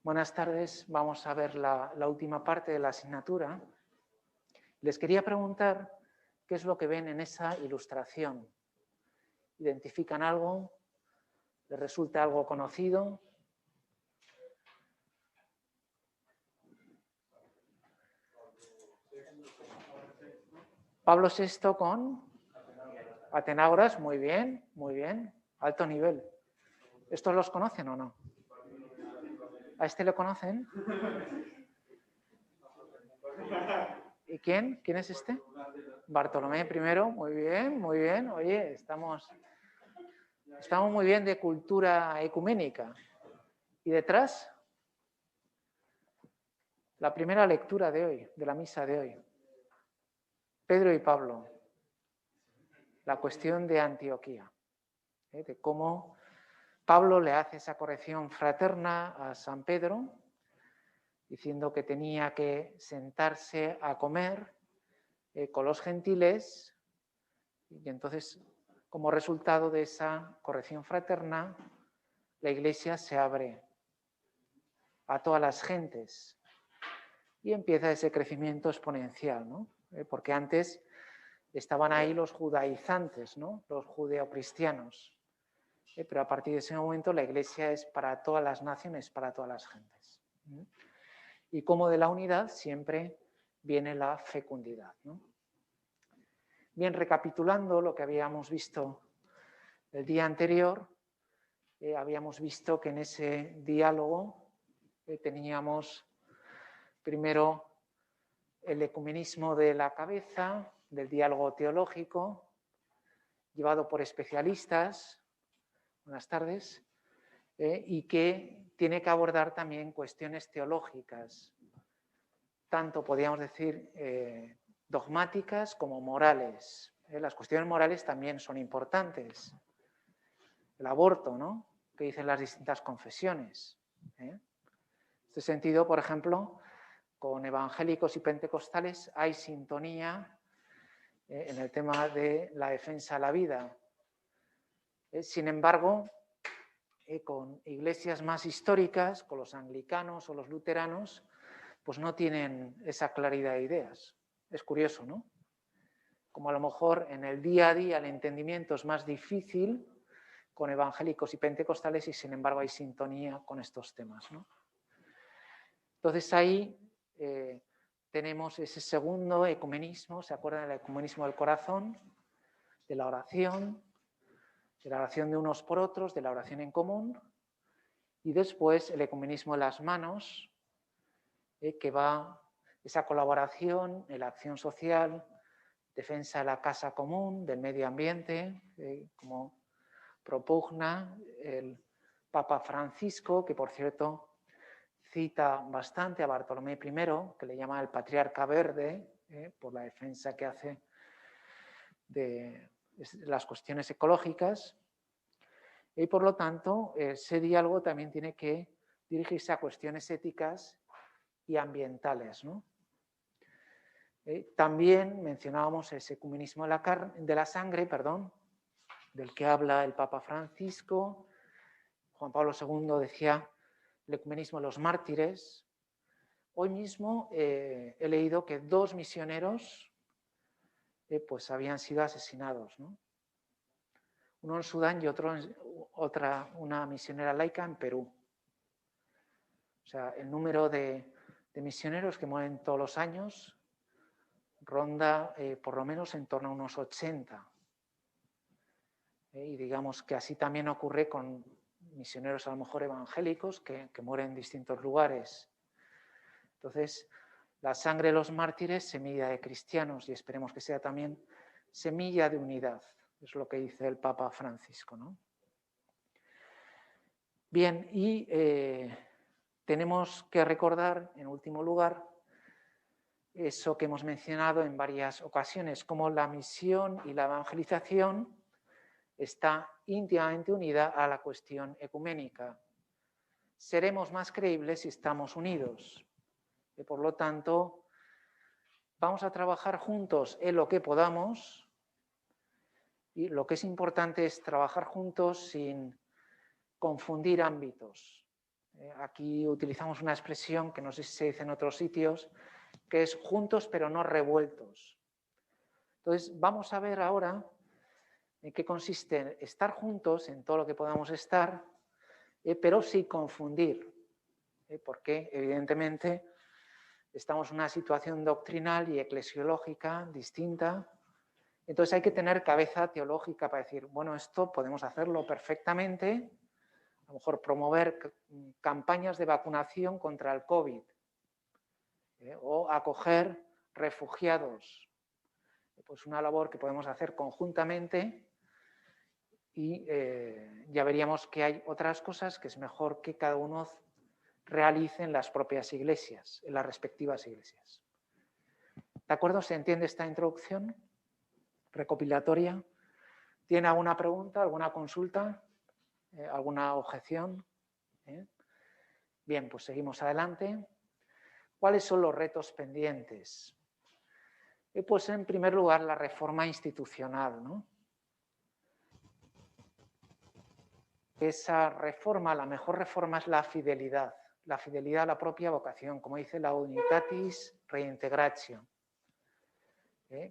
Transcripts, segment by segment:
Buenas tardes, vamos a ver la última parte de la asignatura. Les quería preguntar qué es lo que ven en esa ilustración. ¿Identifican algo? ¿Les resulta algo conocido? Pablo VI con Atenágoras, muy bien, alto nivel. ¿Estos los conocen o no? ¿A este lo conocen? ¿Y quién? ¿Quién es este? Bartolomé I, muy bien. Oye, estamos muy bien de cultura ecuménica. ¿Y detrás? La primera lectura de hoy, de la misa de hoy. Pedro y Pablo. La cuestión de Antioquía. De cómo Pablo le hace esa corrección fraterna a San Pedro, diciendo que tenía que sentarse a comer con los gentiles, y entonces, como resultado de esa corrección fraterna, la Iglesia se abre a todas las gentes y empieza ese crecimiento exponencial, ¿no? Porque antes estaban ahí los judaizantes, ¿no? Los judeocristianos, pero a partir de ese momento la Iglesia es para todas las naciones, para todas las gentes. Y como de la unidad siempre viene la fecundidad, ¿no? Bien, recapitulando lo que habíamos visto el día anterior, habíamos visto que en ese diálogo teníamos primero el ecumenismo de la cabeza, del diálogo teológico, llevado por especialistas, buenas tardes, y que tiene que abordar también cuestiones teológicas, tanto podríamos decir dogmáticas como morales. Las cuestiones morales también son importantes. El aborto, ¿no? Que dicen las distintas confesiones. En este sentido, por ejemplo, con evangélicos y pentecostales hay sintonía en el tema de la defensa de la vida. Sin embargo, con iglesias más históricas, con los anglicanos o los luteranos, pues no tienen esa claridad de ideas. Es curioso, ¿no? Como a lo mejor en el día a día el entendimiento es más difícil con evangélicos y pentecostales y sin embargo hay sintonía con estos temas, ¿no? Entonces ahí tenemos ese segundo ecumenismo, ¿se acuerdan del ecumenismo del corazón? De la oración de unos por otros, de la oración en común, y después el ecumenismo de las manos, que va esa colaboración en la acción social, defensa de la casa común, del medio ambiente, como propugna el Papa Francisco, que por cierto cita bastante a Bartolomé I, que le llama el patriarca verde, por la defensa que hace de las cuestiones ecológicas. Y por lo tanto, ese diálogo también tiene que dirigirse a cuestiones éticas y ambientales, ¿no? También mencionábamos ese ecumenismo de la sangre, del que habla el Papa Francisco. Juan Pablo II decía el ecumenismo de los mártires. Hoy mismo he leído que 2 misioneros pues habían sido asesinados, ¿no? Uno en Sudán y una misionera laica en Perú. O sea, el número de misioneros que mueren todos los años ronda por lo menos en torno a unos 80. Y digamos que así también ocurre con misioneros a lo mejor evangélicos que mueren en distintos lugares. Entonces, la sangre de los mártires, semilla de cristianos, y esperemos que sea también semilla de unidad. Es lo que dice el Papa Francisco, ¿no? Bien, y tenemos que recordar, en último lugar, eso que hemos mencionado en varias ocasiones, cómo la misión y la evangelización está íntimamente unida a la cuestión ecuménica. Seremos más creíbles si estamos unidos. Y por lo tanto, vamos a trabajar juntos en lo que podamos, y lo que es importante es trabajar juntos sin confundir ámbitos. Aquí utilizamos una expresión que no sé si se dice en otros sitios, que es juntos pero no revueltos. Entonces, vamos a ver ahora en qué consiste estar juntos en todo lo que podamos estar, pero sin confundir, porque evidentemente estamos en una situación doctrinal y eclesiológica distinta. Entonces hay que tener cabeza teológica para decir, bueno, esto podemos hacerlo perfectamente, a lo mejor promover campañas de vacunación contra el COVID, o acoger refugiados. Pues una labor que podemos hacer conjuntamente y ya veríamos que hay otras cosas que es mejor que cada uno realice en las propias iglesias, en las respectivas iglesias. ¿De acuerdo? ¿Se entiende esta introducción recopilatoria? ¿Tiene alguna pregunta, alguna consulta, alguna objeción? Bien, pues seguimos adelante. ¿Cuáles son los retos pendientes? Pues en primer lugar la reforma institucional, ¿no? Esa reforma, la mejor reforma es la fidelidad a la propia vocación, como dice la Unitatis Reintegratio.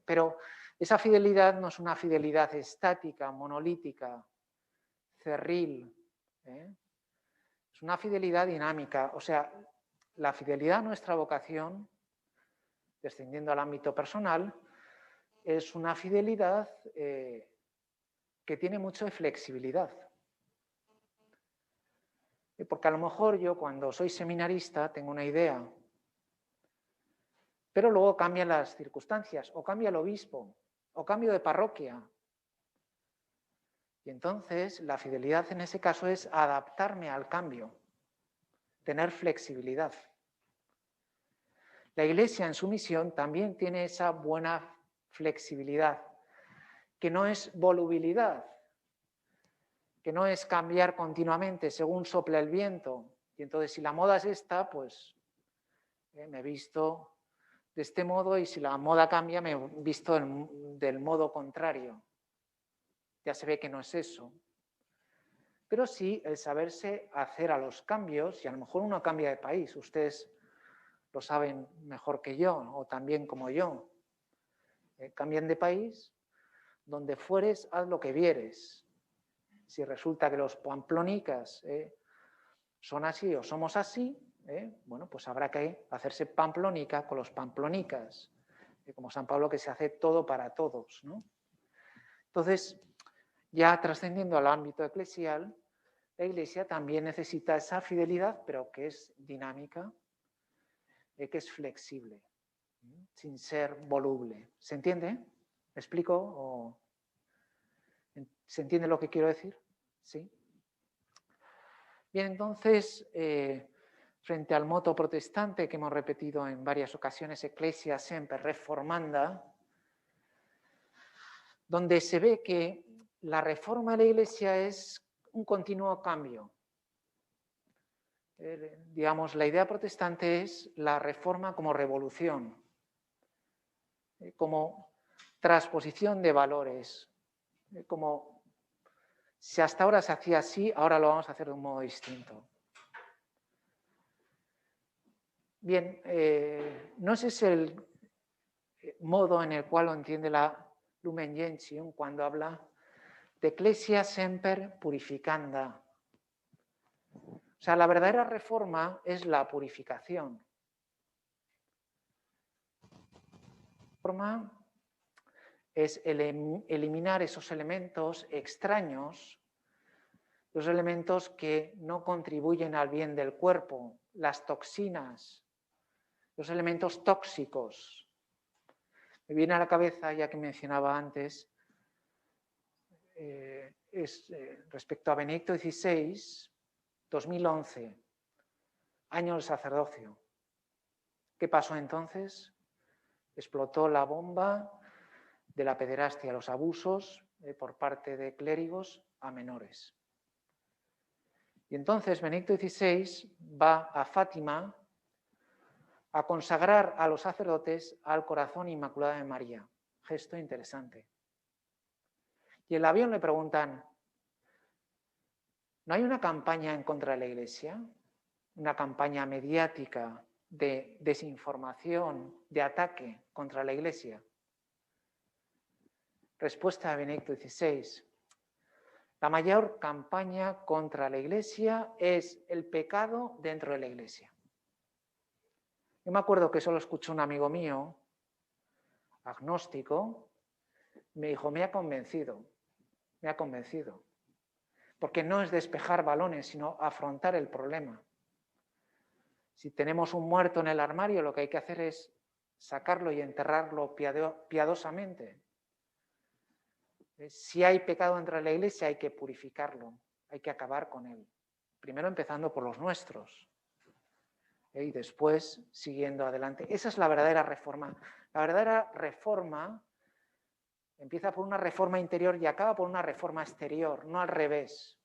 Pero esa fidelidad no es una fidelidad estática, monolítica, cerril, es una fidelidad dinámica. O sea, la fidelidad a nuestra vocación, descendiendo al ámbito personal, es una fidelidad que tiene mucha flexibilidad. Porque a lo mejor yo cuando soy seminarista tengo una idea, pero luego cambian las circunstancias, o cambia el obispo, o cambio de parroquia. Y entonces la fidelidad en ese caso es adaptarme al cambio, tener flexibilidad. La Iglesia en su misión también tiene esa buena flexibilidad, que no es volubilidad, que no es cambiar continuamente según sopla el viento. Y entonces si la moda es esta, pues me he visto de este modo y si la moda cambia me he visto del modo contrario. Ya se ve que no es eso. Pero sí el saberse hacer a los cambios, y a lo mejor uno cambia de país, ustedes lo saben mejor que yo, o también como yo. Cambian de país, donde fueres, haz lo que vieres. Si resulta que los pamplónicas son así o somos así, bueno, pues habrá que hacerse pamplónica con los pamplónicas, como San Pablo que se hace todo para todos, ¿no? Entonces, ya trascendiendo al ámbito eclesial, la Iglesia también necesita esa fidelidad, pero que es dinámica, que es flexible, sin ser voluble. ¿Se entiende? ¿Me explico? ¿Se entiende lo que quiero decir? ¿Sí? Bien, entonces, frente al moto protestante que hemos repetido en varias ocasiones, Ecclesia Semper Reformanda, donde se ve que la reforma de la Iglesia es un continuo cambio. Digamos, la idea protestante es la reforma como revolución, como transposición de valores, como si hasta ahora se hacía así, ahora lo vamos a hacer de un modo distinto. Bien, no ese es el modo en el cual lo entiende la Lumen Gentium cuando habla de Ecclesia Semper Purificanda. O sea, la verdadera reforma es la purificación. La reforma es eliminar esos elementos extraños, los elementos que no contribuyen al bien del cuerpo, las toxinas, los elementos tóxicos. Me viene a la cabeza, ya que mencionaba antes, respecto a Benedicto XVI, 2011, año del sacerdocio. ¿Qué pasó entonces? Explotó la bomba de la pederastia, los abusos por parte de clérigos a menores. Y entonces Benedicto XVI va a Fátima a consagrar a los sacerdotes al corazón inmaculado de María. Gesto interesante. Y en el avión le preguntan, ¿no hay una campaña en contra de la Iglesia? una campaña mediática de desinformación, de ataque contra la Iglesia? Respuesta de Benedicto XVI. La mayor campaña contra la Iglesia es el pecado dentro de la Iglesia. Yo me acuerdo que eso lo escuchó un amigo mío, agnóstico, me dijo, me ha convencido, porque no es despejar balones, sino afrontar el problema. Si tenemos un muerto en el armario, lo que hay que hacer es sacarlo y enterrarlo piadosamente. Si hay pecado dentro de la Iglesia, hay que purificarlo, hay que acabar con él. Primero empezando por los nuestros y después siguiendo adelante. Esa es la verdadera reforma. La verdadera reforma empieza por una reforma interior y acaba por una reforma exterior, no al revés.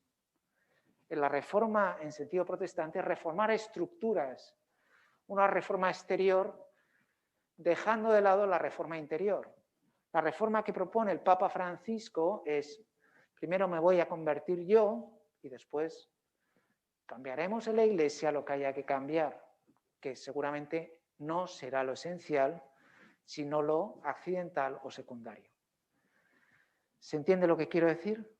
La reforma en sentido protestante es reformar estructuras, una reforma exterior dejando de lado la reforma interior. La reforma que propone el Papa Francisco es, primero me voy a convertir yo y después cambiaremos en la Iglesia lo que haya que cambiar, que seguramente no será lo esencial, sino lo accidental o secundario. ¿Se entiende lo que quiero decir?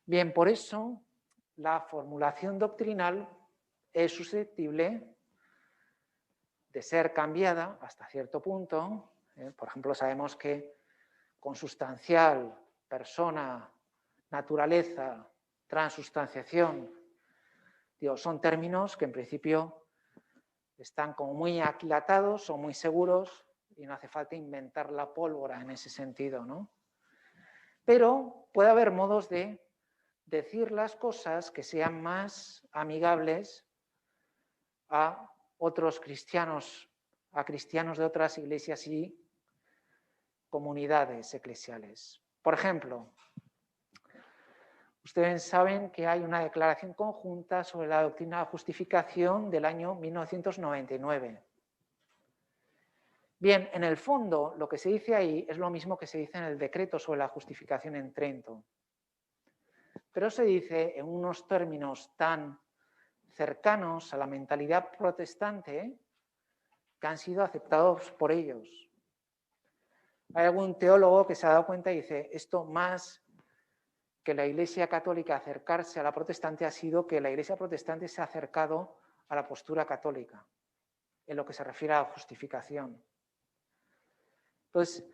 Bien, por eso la formulación doctrinal es susceptible de ser cambiada hasta cierto punto. Por ejemplo, sabemos que consustancial, persona, naturaleza, transustanciación, son términos que en principio están como muy aquilatados o muy seguros y no hace falta inventar la pólvora en ese sentido, ¿no? Pero puede haber modos de decir las cosas que sean más amigables a otros cristianos, a cristianos de otras iglesias y comunidades eclesiales. Por ejemplo, ustedes saben que hay una declaración conjunta sobre la doctrina de la justificación del año 1999. Bien, en el fondo, lo que se dice ahí es lo mismo que se dice en el decreto sobre la justificación en Trento. Pero se dice en unos términos tan cercanos a la mentalidad protestante que han sido aceptados por ellos. Hay algún teólogo que se ha dado cuenta y dice, esto más que la Iglesia Católica acercarse a la protestante ha sido que la Iglesia protestante se ha acercado a la postura católica en lo que se refiere a la justificación. Entonces,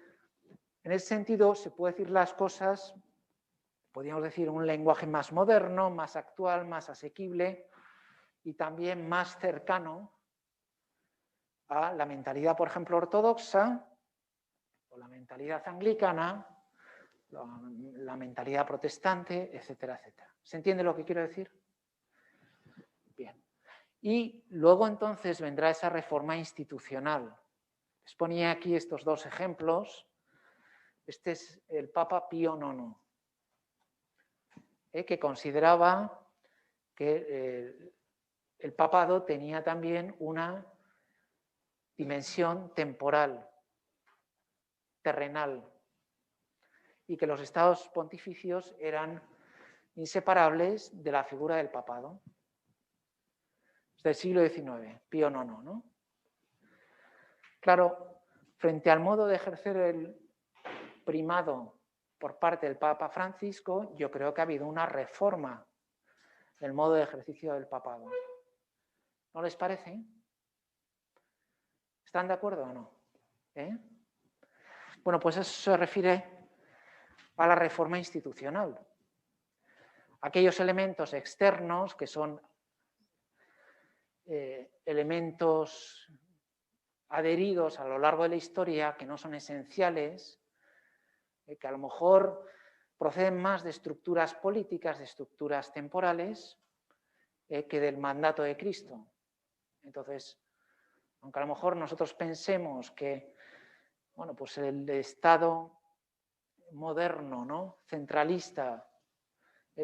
en ese sentido se puede decir las cosas, podríamos decir un lenguaje más moderno, más actual, más asequible y también más cercano a la mentalidad, por ejemplo, ortodoxa o la mentalidad anglicana, la mentalidad protestante, etcétera, etcétera. ¿Se entiende lo que quiero decir? Bien. Y luego entonces vendrá esa reforma institucional. Les ponía aquí estos dos ejemplos. Este es el Papa Pío IX, que consideraba que el papado tenía también una dimensión temporal, terrenal, y que los estados pontificios eran inseparables de la figura del papado. Es del siglo XIX, Pío IX, ¿no? Claro, frente al modo de ejercer el primado por parte del Papa Francisco, yo creo que ha habido una reforma del modo de ejercicio del papado. ¿No les parece? ¿Están de acuerdo o no? Bueno, pues eso se refiere a la reforma institucional. Aquellos elementos externos que son elementos adheridos a lo largo de la historia, que no son esenciales, que a lo mejor proceden más de estructuras políticas, de estructuras temporales, que del mandato de Cristo. Entonces, aunque a lo mejor nosotros pensemos que, bueno, pues el Estado moderno, ¿no?, centralista,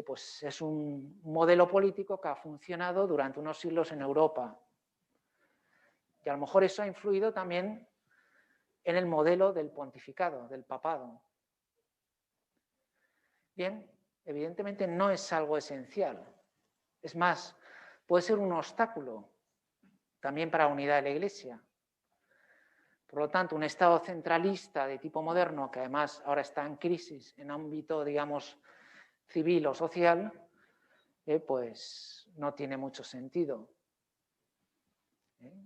pues es un modelo político que ha funcionado durante unos siglos en Europa. Y a lo mejor eso ha influido también en el modelo del pontificado, del papado. Bien, evidentemente no es algo esencial. Es más, puede ser un obstáculo también para la unidad de la Iglesia. Por lo tanto, un Estado centralista de tipo moderno, que además ahora está en crisis en ámbito, digamos, civil o social, pues no tiene mucho sentido.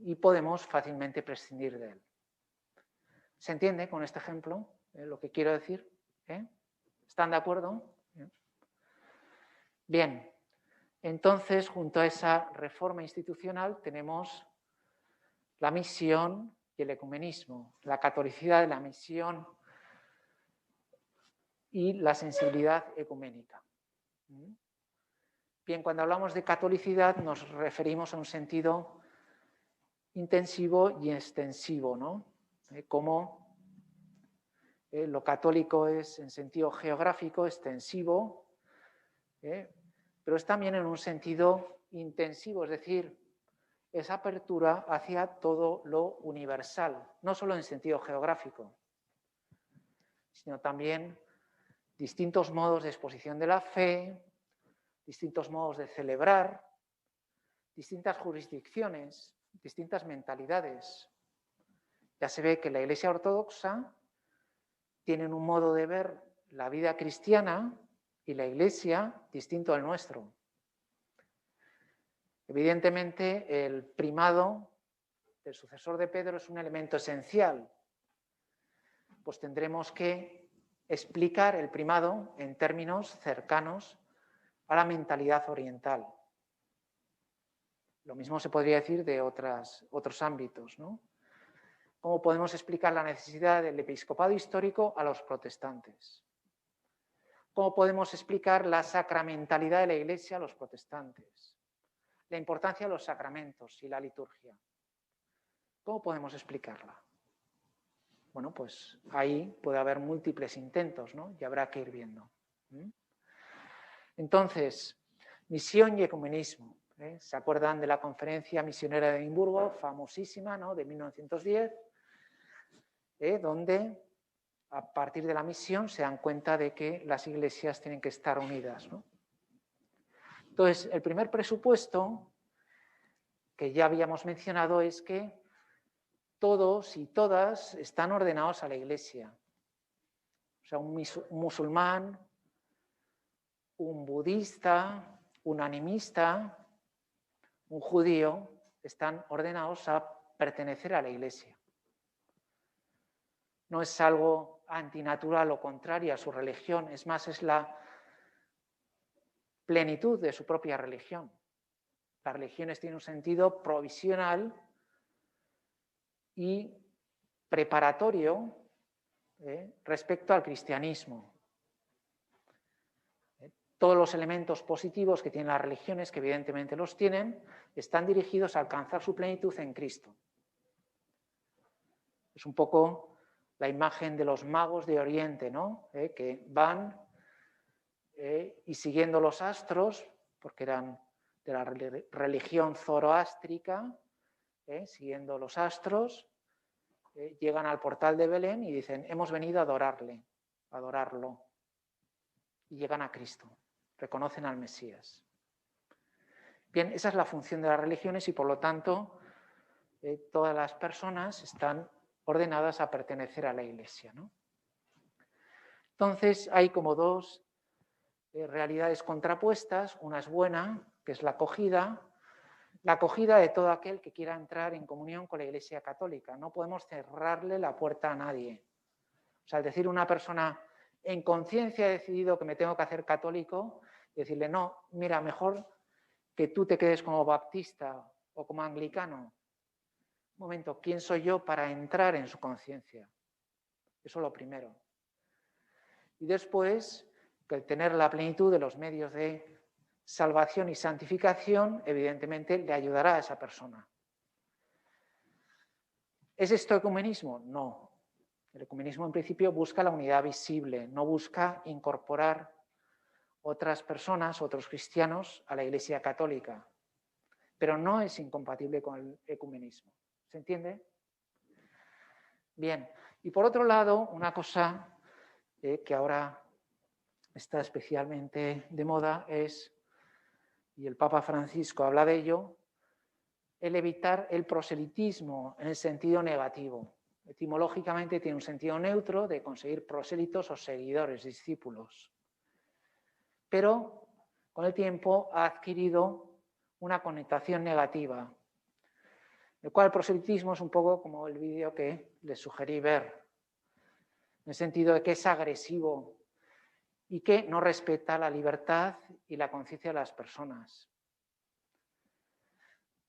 Y podemos fácilmente prescindir de él. ¿Se entiende con este ejemplo lo que quiero decir? ¿Están de acuerdo? Bien, entonces, junto a esa reforma institucional tenemos la misión y el ecumenismo, la catolicidad de la misión y la sensibilidad ecuménica. Bien, cuando hablamos de catolicidad nos referimos a un sentido intensivo y extensivo, ¿no? Como lo católico es en sentido geográfico, extensivo, pero es también en un sentido intensivo, es decir, esa apertura hacia todo lo universal, no solo en sentido geográfico, sino también distintos modos de exposición de la fe, distintos modos de celebrar, distintas jurisdicciones, distintas mentalidades. Ya se ve que la Iglesia ortodoxa tiene un modo de ver la vida cristiana y la Iglesia distinto al nuestro. Evidentemente, el primado del sucesor de Pedro es un elemento esencial, pues tendremos que explicar el primado en términos cercanos a la mentalidad oriental. Lo mismo se podría decir de otros ámbitos, ¿no? ¿Cómo podemos explicar la necesidad del episcopado histórico a los protestantes? ¿Cómo podemos explicar la sacramentalidad de la Iglesia a los protestantes? La importancia de los sacramentos y la liturgia. ¿Cómo podemos explicarla? Bueno, pues ahí puede haber múltiples intentos, ¿no? Y habrá que ir viendo. Entonces, misión y ecumenismo. ¿Se acuerdan de la conferencia misionera de Edimburgo, famosísima, ¿no? De 1910, donde a partir de la misión se dan cuenta de que las iglesias tienen que estar unidas, ¿no? Entonces, el primer presupuesto que ya habíamos mencionado es que todos y todas están ordenados a la Iglesia. O sea, un musulmán, un budista, un animista, un judío, están ordenados a pertenecer a la Iglesia. No es algo antinatural o contrario a su religión, es más, es la plenitud de su propia religión. Las religiones tienen un sentido provisional y preparatorio respecto al cristianismo. Todos los elementos positivos que tienen las religiones, que evidentemente los tienen, están dirigidos a alcanzar su plenitud en Cristo. Es un poco la imagen de los magos de Oriente, ¿no? Que van y siguiendo los astros, porque eran de la religión zoroástrica, siguiendo los astros, llegan al portal de Belén y dicen, hemos venido a adorarlo. Y llegan a Cristo, reconocen al Mesías. Bien, esa es la función de las religiones y por lo tanto todas las personas están ordenadas a pertenecer a la Iglesia, ¿no? Entonces hay como dos realidades contrapuestas. Una es buena, que es la acogida de todo aquel que quiera entrar en comunión con la Iglesia Católica. No podemos cerrarle la puerta a nadie. O sea, al decir una persona en conciencia ha decidido que me tengo que hacer católico, decirle, no, mira, mejor que tú te quedes como baptista o como anglicano. Un momento, ¿quién soy yo para entrar en su conciencia? Eso es lo primero. Y después, que el tener la plenitud de los medios de salvación y santificación, evidentemente, le ayudará a esa persona. ¿Es esto ecumenismo? No. El ecumenismo, en principio, busca la unidad visible, no busca incorporar otras personas, otros cristianos, a la Iglesia Católica. Pero no es incompatible con el ecumenismo. ¿Se entiende? Bien. Y por otro lado, una cosa que ahora está especialmente de moda es y el Papa Francisco habla de ello, el evitar el proselitismo en el sentido negativo. Etimológicamente tiene un sentido neutro de conseguir prosélitos o seguidores, discípulos. Pero con el tiempo ha adquirido una connotación negativa, el cual el proselitismo es un poco como el vídeo que les sugerí ver, en el sentido de que es agresivo y que no respeta la libertad y la conciencia de las personas.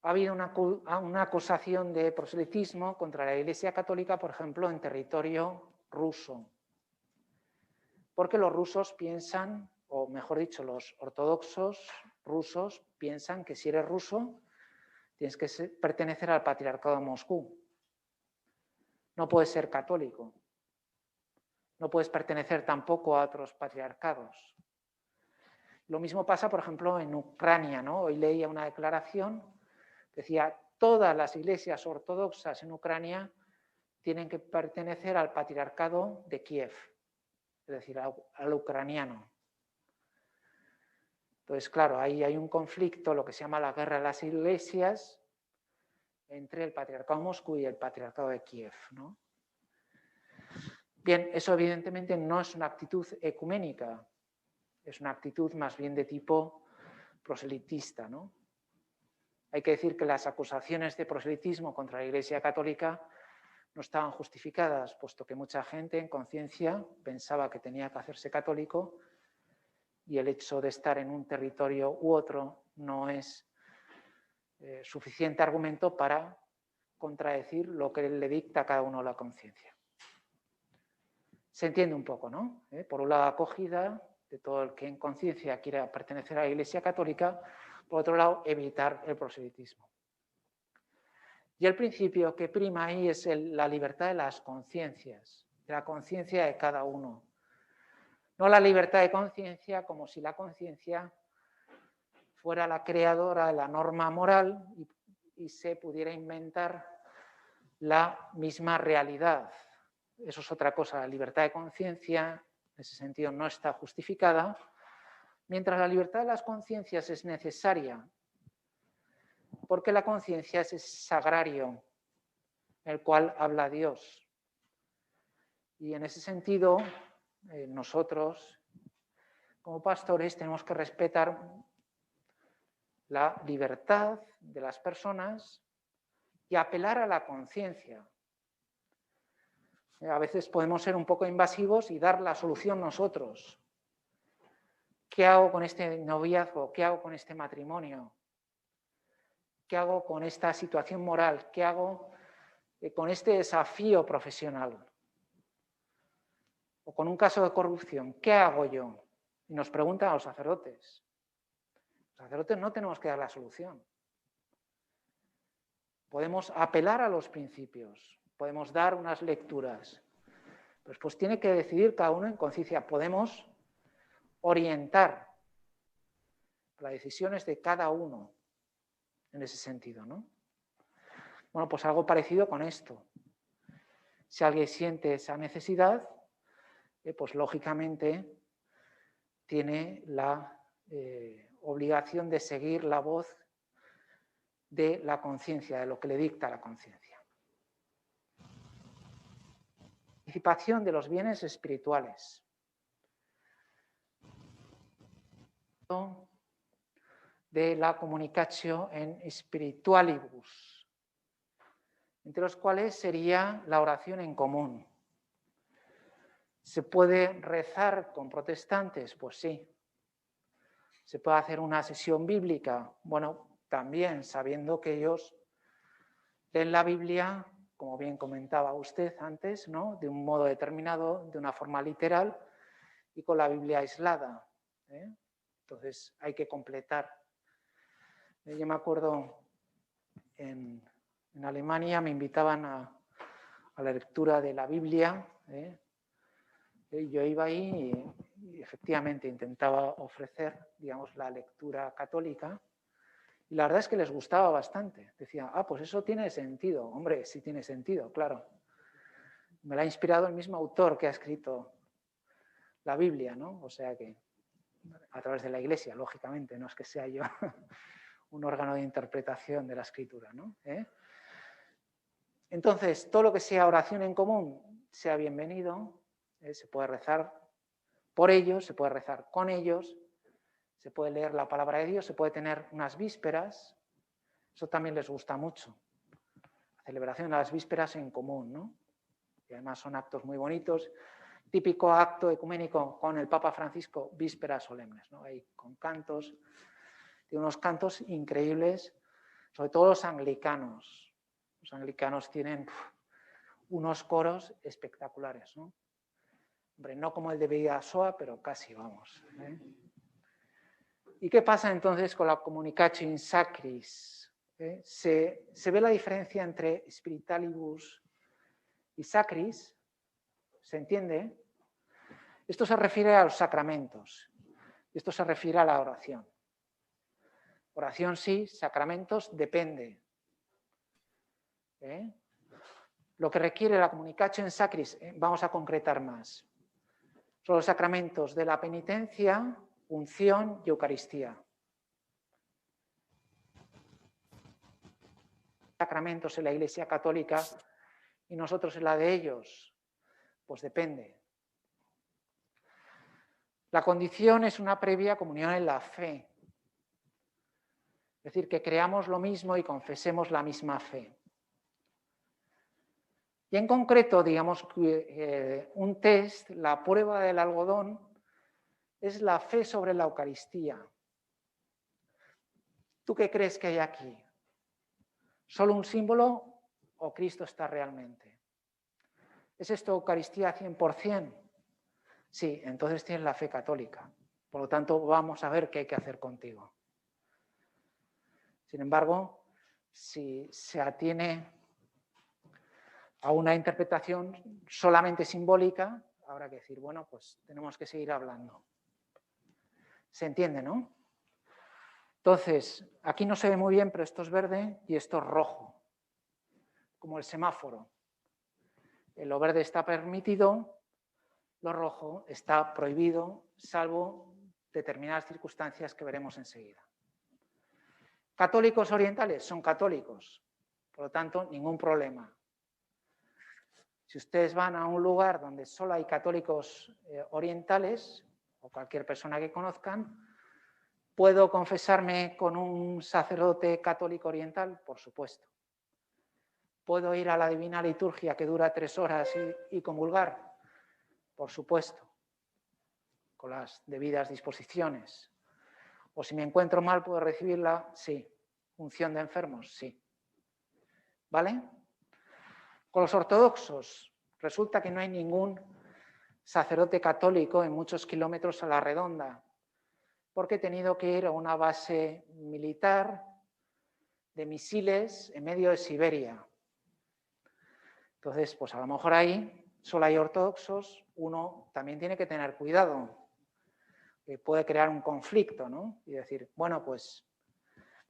Ha habido una acusación de proselitismo contra la Iglesia Católica, por ejemplo, en territorio ruso, porque los rusos piensan, o mejor dicho, los ortodoxos rusos piensan que si eres ruso tienes que pertenecer al Patriarcado de Moscú. No puedes ser católico. No puedes pertenecer tampoco a otros patriarcados. Lo mismo pasa, por ejemplo, en Ucrania, ¿no? Hoy leía una declaración que decía: todas las iglesias ortodoxas en Ucrania tienen que pertenecer al Patriarcado de Kiev, es decir, al ucraniano. Entonces, claro, ahí hay un conflicto, lo que se llama la guerra de las iglesias, entre el Patriarcado de Moscú y el Patriarcado de Kiev, ¿no? Bien, eso evidentemente no es una actitud ecuménica, es una actitud más bien de tipo proselitista, ¿no? Hay que decir que las acusaciones de proselitismo contra la Iglesia Católica no estaban justificadas, puesto que mucha gente en conciencia pensaba que tenía que hacerse católico y el hecho de estar en un territorio u otro no es suficiente argumento para contradecir lo que le dicta a cada uno la conciencia. Se entiende un poco, ¿no? Por un lado, acogida de todo el que en conciencia quiera pertenecer a la Iglesia Católica, por otro lado, evitar el proselitismo. Y el principio que prima ahí es la libertad de las conciencias, de la conciencia de cada uno. No la libertad de conciencia como si la conciencia fuera la creadora de la norma moral y se pudiera inventar la misma realidad. Eso es otra cosa. La libertad de conciencia, en ese sentido, no está justificada, mientras la libertad de las conciencias es necesaria, porque la conciencia es ese sagrario en el cual habla Dios. Y en ese sentido, nosotros, como pastores, tenemos que respetar la libertad de las personas y apelar a la conciencia. A veces podemos ser un poco invasivos y dar la solución nosotros. ¿Qué hago con este noviazgo? ¿Qué hago con este matrimonio? ¿Qué hago con esta situación moral? ¿Qué hago con este desafío profesional? O con un caso de corrupción. ¿Qué hago yo? Y nos preguntan a los sacerdotes. Los sacerdotes no tenemos que dar la solución. Podemos apelar a los principios, podemos dar unas lecturas. Pues tiene que decidir cada uno en conciencia. Podemos orientar las decisiones de cada uno en ese sentido, ¿no? Bueno, pues algo parecido con esto. Si alguien siente esa necesidad, pues lógicamente tiene la obligación de seguir la voz de la conciencia, de lo que le dicta la conciencia. Participación de los bienes espirituales. De la communicatio en spiritualibus, entre los cuales sería la oración en común. ¿Se puede rezar con protestantes? Pues sí. ¿Se puede hacer una sesión bíblica? Bueno, también, sabiendo que ellos leen la Biblia, como bien comentaba usted antes, ¿no? De un modo determinado, de una forma literal y con la Biblia aislada, ¿eh? Entonces hay que completar. Yo me acuerdo en Alemania me invitaban a la lectura de la Biblia, y yo iba ahí y efectivamente intentaba ofrecer, digamos, la lectura católica, y la verdad es que les gustaba bastante. Decían, pues eso tiene sentido. Hombre, sí tiene sentido, claro. Me la ha inspirado el mismo autor que ha escrito la Biblia, ¿no? O sea que a través de la Iglesia, lógicamente, no es que sea yo un órgano de interpretación de la Escritura, ¿no? Entonces, todo lo que sea oración en común sea bienvenido, se puede rezar por ellos, se puede rezar con ellos, se puede leer la palabra de Dios, se puede tener unas vísperas, eso también les gusta mucho, la celebración de las vísperas en común, ¿no? Y además son actos muy bonitos, típico acto ecuménico con el Papa Francisco, vísperas solemnes, ¿no? Ahí con cantos, de unos cantos increíbles, sobre todo los anglicanos. Los anglicanos tienen unos coros espectaculares, ¿no? Hombre, no como el de Bidasoa, pero casi, vamos. ¿Y qué pasa entonces con la communicatio in sacris? Se ve la diferencia entre spiritualibus y sacris, ¿se entiende? Esto se refiere a los sacramentos, esto se refiere a la oración. Oración sí, sacramentos depende. Lo que requiere la communicatio in sacris, vamos a concretar más, son los sacramentos de la penitencia, unción y Eucaristía. Sacramentos en la Iglesia Católica y nosotros en la de ellos, pues depende. La condición es una previa comunión en la fe, es decir, que creamos lo mismo y confesemos la misma fe. Y en concreto, digamos que un test, la prueba del algodón, es la fe sobre la Eucaristía. ¿Tú qué crees que hay aquí? ¿Solo un símbolo o Cristo está realmente? ¿Es esto Eucaristía 100%? Sí, entonces tienes la fe católica. Por lo tanto, vamos a ver qué hay que hacer contigo. Sin embargo, si se atiene a una interpretación solamente simbólica, habrá que decir, bueno, pues tenemos que seguir hablando. ¿Se entiende, no? Entonces, aquí no se ve muy bien, pero esto es verde y esto es rojo, como el semáforo. Lo verde está permitido, lo rojo está prohibido, salvo determinadas circunstancias que veremos enseguida. Católicos orientales son católicos, por lo tanto, ningún problema. Si ustedes van a un lugar donde solo hay católicos orientales, o cualquier persona que conozcan, ¿puedo confesarme con un sacerdote católico oriental? Por supuesto. ¿Puedo ir a la Divina Liturgia que dura 3 horas y comulgar? Por supuesto, con las debidas disposiciones. O si me encuentro mal, ¿puedo recibirla? Sí. ¿Unción de enfermos? Sí. ¿Vale? Con los ortodoxos, resulta que no hay ningún sacerdote católico en muchos kilómetros a la redonda, porque he tenido que ir a una base militar de misiles en medio de Siberia. Entonces, pues a lo mejor ahí solo hay ortodoxos, uno también tiene que tener cuidado, que puede crear un conflicto, ¿no? Y decir, bueno, pues,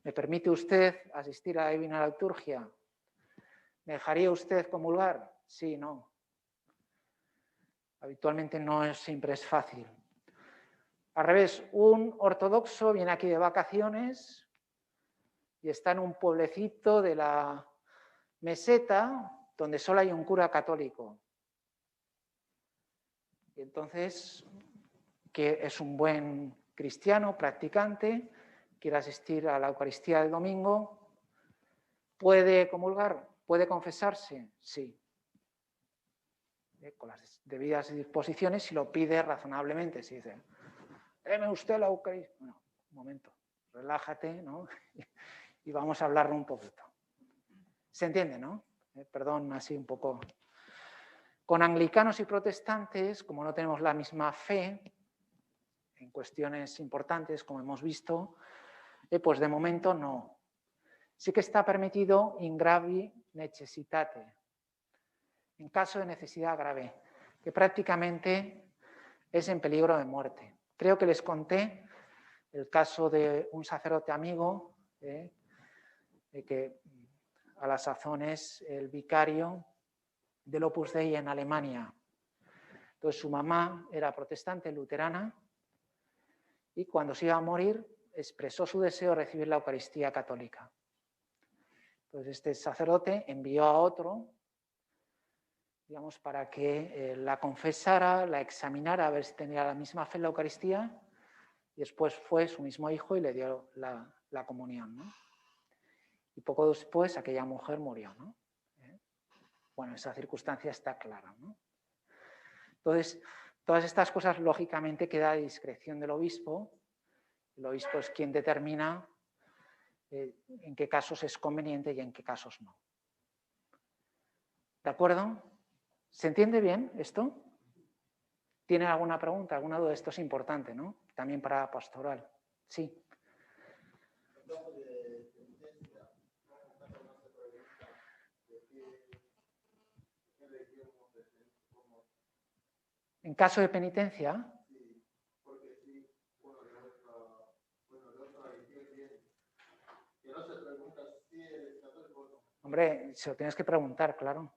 ¿me permite usted asistir a la Divina Liturgia? ¿Me dejaría usted comulgar? Sí, no. Habitualmente no siempre es fácil. Al revés, un ortodoxo viene aquí de vacaciones y está en un pueblecito de la meseta donde solo hay un cura católico. Y entonces, que es un buen cristiano, practicante, quiere asistir a la Eucaristía del domingo, ¿puede comulgar? ¿Puede confesarse? Sí. Con las debidas disposiciones, si lo pide razonablemente, si dice, déme usted la Eucaristía. Bueno, un momento, relájate, ¿no? Y vamos a hablar un poquito. ¿Se entiende, no? Perdón, así un poco. Con anglicanos y protestantes, como no tenemos la misma fe en cuestiones importantes, como hemos visto, pues de momento no. Sí que está permitido in gravi necessitate, en caso de necesidad grave, que prácticamente es en peligro de muerte. Creo que les conté el caso de un sacerdote amigo, que a la sazón es el vicario del Opus Dei en Alemania. Entonces su mamá era protestante luterana y cuando se iba a morir expresó su deseo de recibir la Eucaristía católica. Entonces este sacerdote envió a otro, digamos, para que la confesara, la examinara, a ver si tenía la misma fe en la Eucaristía, y después fue su mismo hijo y le dio la comunión, ¿no? Y poco después aquella mujer murió, ¿no? Bueno, esa circunstancia está clara, ¿no? Entonces, todas estas cosas, lógicamente, queda a discreción del obispo. El obispo es quien determina en qué casos es conveniente y en qué casos no. ¿De acuerdo? ¿Se entiende bien esto? ¿Tienen alguna pregunta, alguna duda? Esto es importante, ¿no? También para pastoral. Sí. En caso de penitencia, hombre, se lo tienes que preguntar, claro.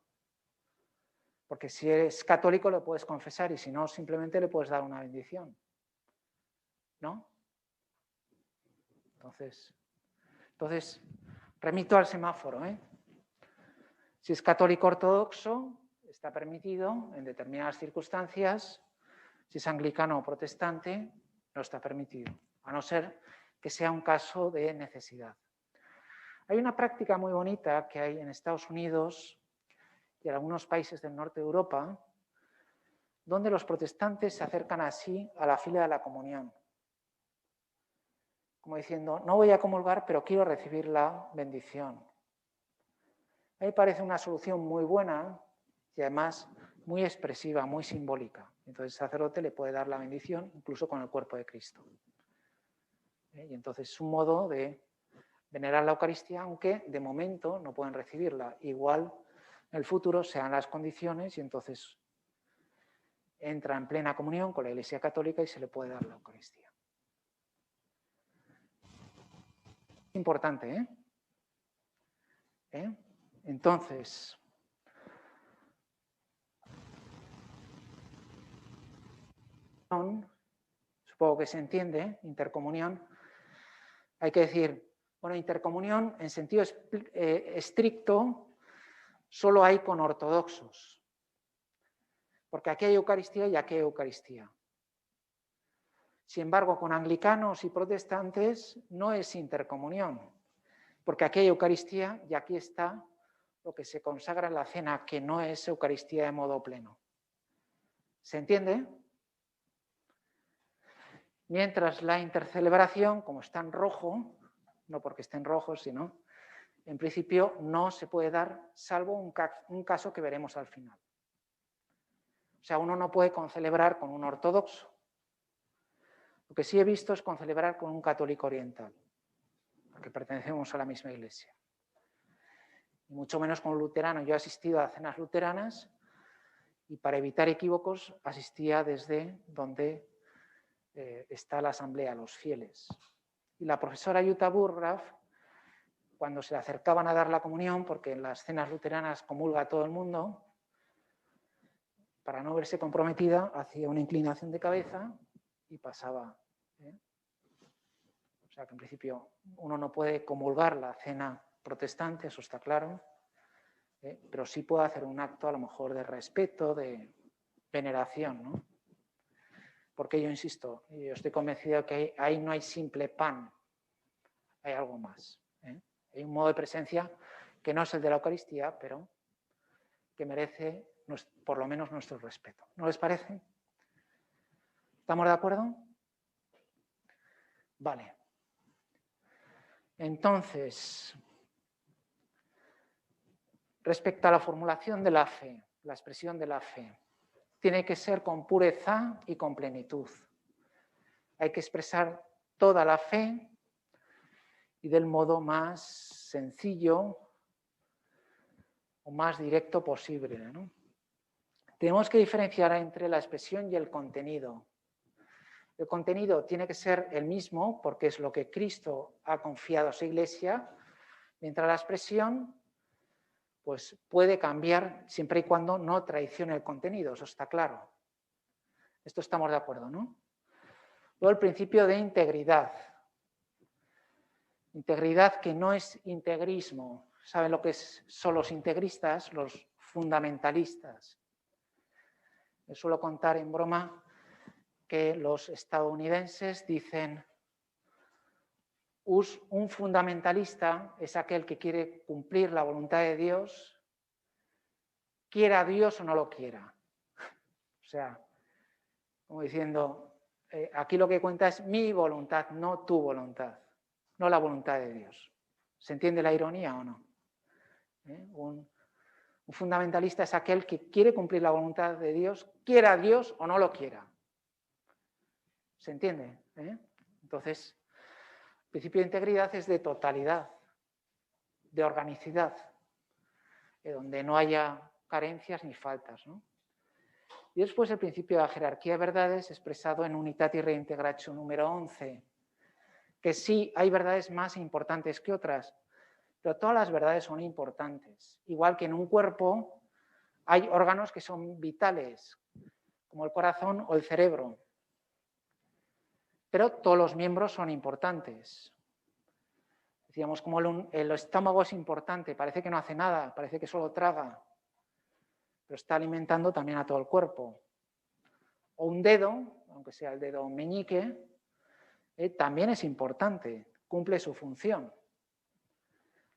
Porque si eres católico lo puedes confesar y si no, simplemente le puedes dar una bendición. ¿No? Entonces remito al semáforo, ¿eh? Si es católico ortodoxo, está permitido en determinadas circunstancias. Si es anglicano o protestante, no está permitido, a no ser que sea un caso de necesidad. Hay una práctica muy bonita que hay en Estados Unidos y en algunos países del norte de Europa, donde los protestantes se acercan así a la fila de la comunión, como diciendo, no voy a comulgar, pero quiero recibir la bendición. A mí me parece una solución muy buena y además muy expresiva, muy simbólica. Entonces el sacerdote le puede dar la bendición incluso con el cuerpo de Cristo. Y entonces es un modo de venerar la Eucaristía, aunque de momento no pueden recibirla. Igual en el futuro se dan las condiciones y entonces entra en plena comunión con la Iglesia Católica y se le puede dar la Eucaristía. Importante, ¿eh? Entonces, supongo que se entiende, intercomunión, hay que decir, bueno, intercomunión en sentido estricto solo hay con ortodoxos, porque aquí hay Eucaristía y aquí hay Eucaristía. Sin embargo, con anglicanos y protestantes no es intercomunión, porque aquí hay Eucaristía y aquí está lo que se consagra en la cena, que no es Eucaristía de modo pleno. ¿Se entiende? Mientras la intercelebración, como está en rojo, no porque esté en rojo, sino, en principio no se puede dar, salvo un caso que veremos al final. O sea, uno no puede concelebrar con un ortodoxo. Lo que sí he visto es concelebrar con un católico oriental, porque pertenecemos a la misma iglesia. Y mucho menos con un luterano. Yo he asistido a cenas luteranas y para evitar equívocos asistía desde donde está la asamblea, los fieles. Y la profesora Jutta Burgraff, cuando se le acercaban a dar la comunión, porque en las cenas luteranas comulga todo el mundo, para no verse comprometida, hacía una inclinación de cabeza y pasaba. O sea que en principio uno no puede comulgar la cena protestante, eso está claro, pero sí puede hacer un acto a lo mejor de respeto, de veneración, ¿no? Porque yo insisto, yo estoy convencido que ahí no hay simple pan, hay algo más. Hay un modo de presencia que no es el de la Eucaristía, pero que merece por lo menos nuestro respeto. ¿No les parece? ¿Estamos de acuerdo? Vale. Entonces, respecto a la formulación de la fe, la expresión de la fe, tiene que ser con pureza y con plenitud. Hay que expresar toda la fe y del modo más sencillo o más directo posible, ¿no? Tenemos que diferenciar entre la expresión y el contenido. El contenido tiene que ser el mismo porque es lo que Cristo ha confiado a su iglesia, mientras la expresión pues, puede cambiar siempre y cuando no traicione el contenido, eso está claro. Esto estamos de acuerdo, ¿no? Luego el principio de integridad. Integridad que no es integrismo. ¿Saben lo que son los integristas? Los fundamentalistas. Les suelo contar en broma que los estadounidenses dicen: un fundamentalista es aquel que quiere cumplir la voluntad de Dios, quiera Dios o no lo quiera. O sea, como diciendo, aquí lo que cuenta es mi voluntad, no tu voluntad, no la voluntad de Dios. ¿Se entiende la ironía o no? Un fundamentalista es aquel que quiere cumplir la voluntad de Dios, quiera Dios o no lo quiera. ¿Se entiende? Entonces, el principio de integridad es de totalidad, de organicidad, donde no haya carencias ni faltas, ¿no? Y después el principio de la jerarquía de verdades expresado en Unitatis Reintegratio número 11, que sí hay verdades más importantes que otras, pero todas las verdades son importantes. Igual que en un cuerpo hay órganos que son vitales, como el corazón o el cerebro, pero todos los miembros son importantes. Decíamos, como el estómago es importante, parece que no hace nada, parece que solo traga, pero está alimentando también a todo el cuerpo. O un dedo, aunque sea el dedo meñique, también es importante, cumple su función.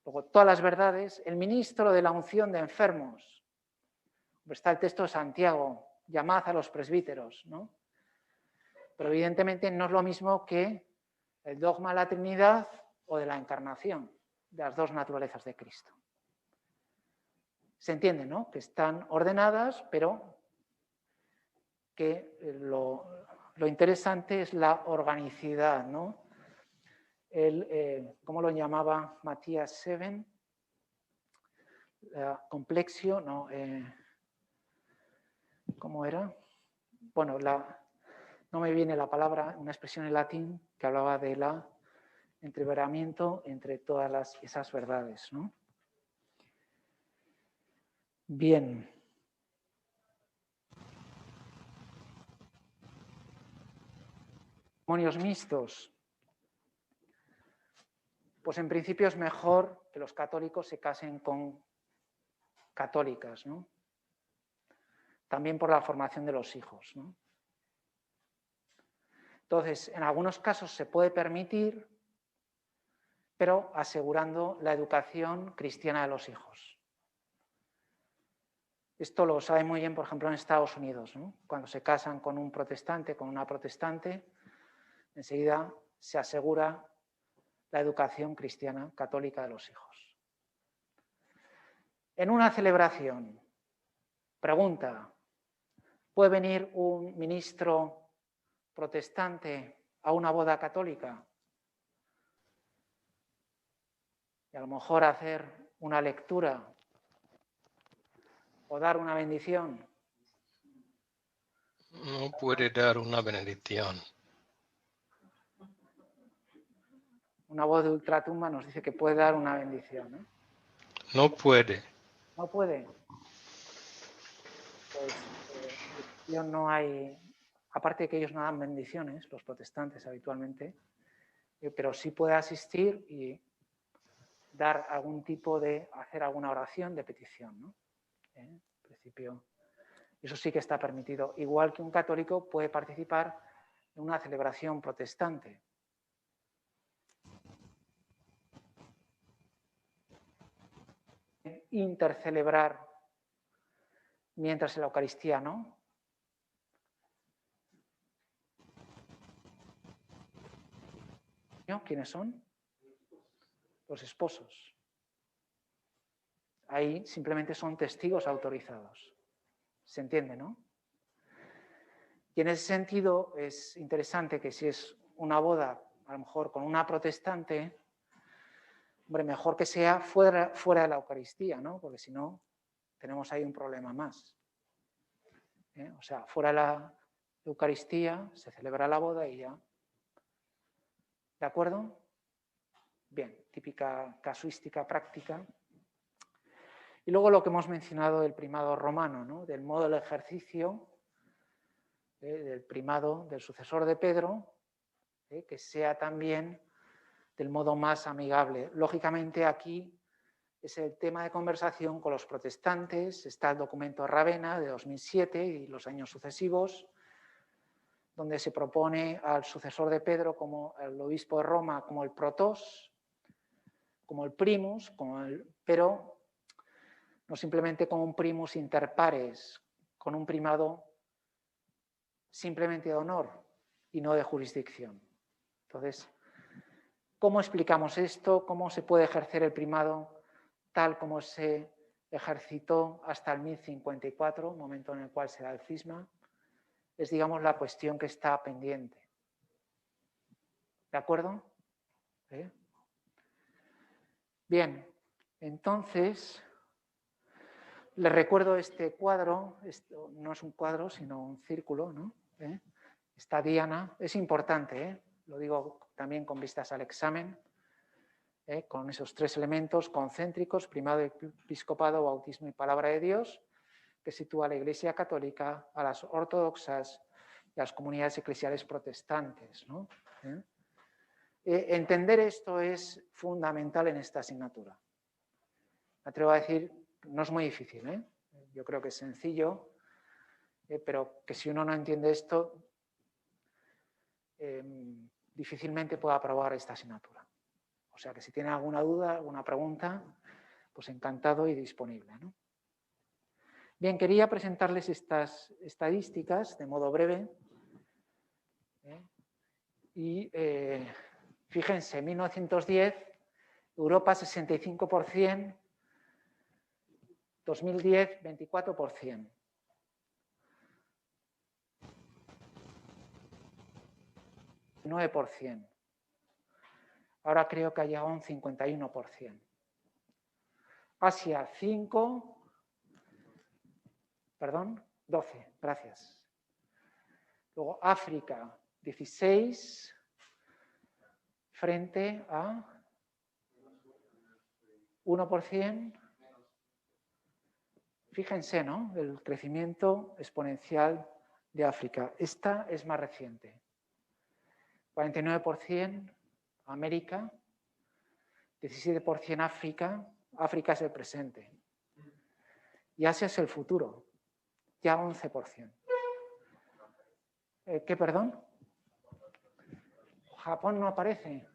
Luego, todas las verdades, el ministro de la unción de enfermos, está el texto de Santiago, llamad a los presbíteros, ¿no? Pero evidentemente no es lo mismo que el dogma de la Trinidad o de la encarnación, de las dos naturalezas de Cristo. Se entiende, ¿no? Que están ordenadas, pero que lo interesante es la organicidad, ¿no? ¿Cómo lo llamaba Matías Seven? Complexio, no, ¿cómo era? Bueno, no me viene la palabra, una expresión en latín que hablaba de la entreveramiento entre todas esas verdades, ¿no? Bien. Matrimonios mixtos. Pues en principio es mejor que los católicos se casen con católicas, ¿no? También por la formación de los hijos, ¿no? Entonces, en algunos casos se puede permitir, pero asegurando la educación cristiana de los hijos. Esto lo sabe muy bien, por ejemplo, en Estados Unidos, ¿no? Cuando se casan con un protestante, con una protestante, enseguida se asegura la educación cristiana católica de los hijos. En una celebración, pregunta, ¿puede venir un ministro protestante a una boda católica? Y a lo mejor hacer una lectura o dar una bendición. No puede dar una bendición. Una voz de ultratumba nos dice que puede dar una bendición, ¿no? No puede. No puede. Pues no hay, aparte de que ellos no dan bendiciones, los protestantes habitualmente, pero sí puede asistir y dar algún tipo de, hacer alguna oración de petición, ¿no? En principio, eso sí que está permitido. Igual que un católico puede participar en una celebración protestante. Intercelebrar mientras en la Eucaristía, ¿no? ¿Quiénes son? Los esposos. Ahí simplemente son testigos autorizados. ¿Se entiende, no? Y en ese sentido es interesante que si es una boda, a lo mejor con una protestante, hombre, mejor que sea fuera de la Eucaristía, ¿no? Porque si no, tenemos ahí un problema más. O sea, fuera de la Eucaristía, se celebra la boda y ya. ¿De acuerdo? Bien, típica casuística práctica. Y luego lo que hemos mencionado del primado romano, ¿no? Del modo del ejercicio, del primado del sucesor de Pedro, que sea también del modo más amigable. Lógicamente aquí es el tema de conversación con los protestantes, está el documento Ravenna de 2007 y los años sucesivos, donde se propone al sucesor de Pedro como el obispo de Roma como el protos, como el primus, pero no simplemente como un primus inter pares, con un primado simplemente de honor y no de jurisdicción. Entonces, ¿cómo explicamos esto? ¿Cómo se puede ejercer el primado tal como se ejercitó hasta el 1054, momento en el cual se da el cisma? Es, digamos, la cuestión que está pendiente. ¿De acuerdo? ¿Eh? Bien, entonces, les recuerdo este cuadro, esto no es un cuadro, sino un círculo, ¿no? Esta diana es importante, lo digo también con vistas al examen, con esos tres elementos concéntricos, primado, episcopado, bautismo y palabra de Dios, que sitúa a la Iglesia Católica, a las ortodoxas y a las comunidades eclesiales protestantes, ¿no? Entender esto es fundamental en esta asignatura. Me atrevo a decir, no es muy difícil, yo creo que es sencillo, pero que si uno no entiende esto, difícilmente puede aprobar esta asignatura. O sea que si tiene alguna duda, alguna pregunta, pues encantado y disponible, ¿no? Bien, quería presentarles estas estadísticas de modo breve. Y fíjense, 1910, Europa 65%, 2010 24%. %. Ahora creo que ha llegado un 51%. Asia 5, perdón, 12, gracias. Luego África 16 frente a 1%. Fíjense, ¿no? El crecimiento exponencial de África. Esta es más reciente. 49% América, 17% África. África es el presente. Y Asia es el futuro, ya 11%. ¿Qué, perdón? Japón no aparece.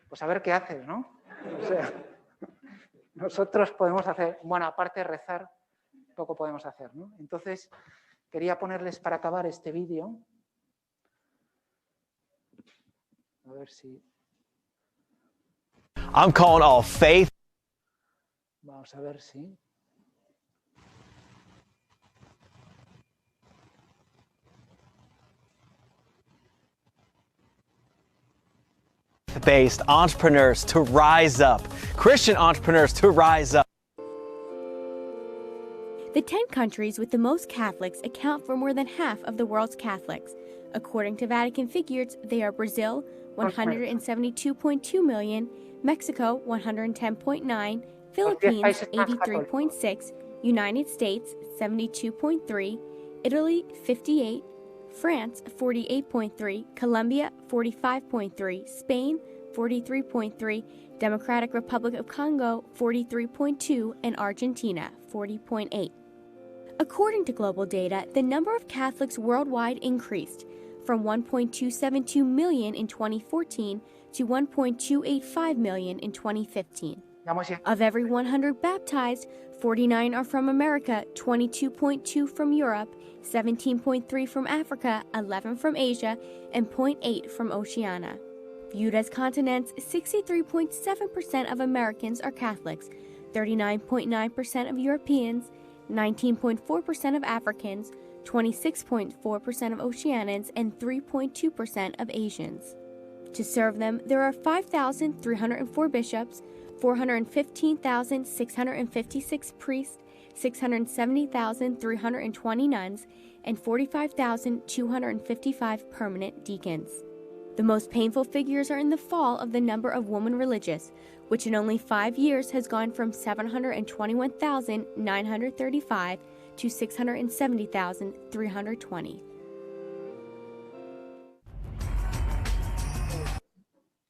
Pues a ver qué haces, ¿no? O sea, nosotros podemos hacer, bueno, aparte de rezar, poco podemos hacer, ¿no? Entonces, quería ponerles para acabar este vídeo. A ver si... I'm calling all faith. Vamos a ver si... Based entrepreneurs to rise up, Christian entrepreneurs to rise up. The 10 countries with the most Catholics account for more than half of the world's Catholics. According to Vatican figures, they are Brazil, 172.2 million, Mexico, 110.9, Philippines, 83.6, United States, 72.3, Italy, 58, France, 48.3, Colombia, 45.3, Spain, 43.3, Democratic Republic of Congo, 43.2, and Argentina, 40.8. According to global data, the number of Catholics worldwide increased from 1.272 million in 2014 to 1.285 million in 2015. Of every 100 baptized, 49 are from America, 22.2 from Europe, 17.3 from Africa, 11 from Asia, and 0.8 from Oceania. Viewed as continents, 63.7% of Americans are Catholics, 39.9% of Europeans, 19.4% of Africans, 26.4% of Oceanians, and 3.2% of Asians. To serve them, there are 5,304 bishops, 415,656 priests, 670,320 nuns, and 45,255 permanent deacons. The most painful figures are in the fall of the number of women religious, which in only 5 years has gone from 721,935 to 670,320.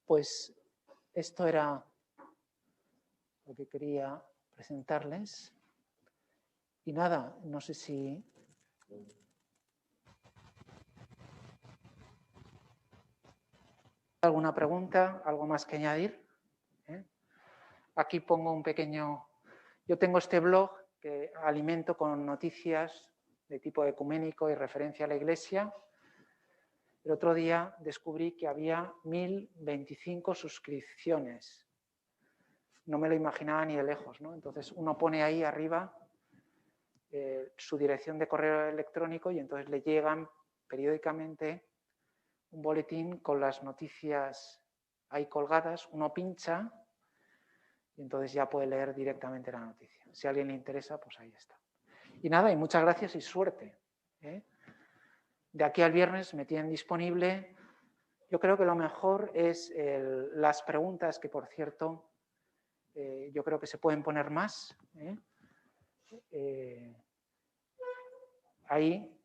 pues esto era lo que quería presentarles. Y nada, no sé si... ¿Alguna pregunta? ¿Algo más que añadir? Aquí pongo un pequeño... Yo tengo este blog que alimento con noticias de tipo ecuménico y referencia a la Iglesia. El otro día descubrí que había 1025 suscripciones. No me lo imaginaba ni de lejos, ¿no? Entonces uno pone ahí arriba su dirección de correo electrónico y entonces le llegan periódicamente un boletín con las noticias ahí colgadas. Uno pincha y entonces ya puede leer directamente la noticia. Si a alguien le interesa, pues ahí está. Y nada, y muchas gracias y suerte. De aquí al viernes me tienen disponible. Yo creo que lo mejor es las preguntas, que por cierto, yo creo que se pueden poner más. Ahí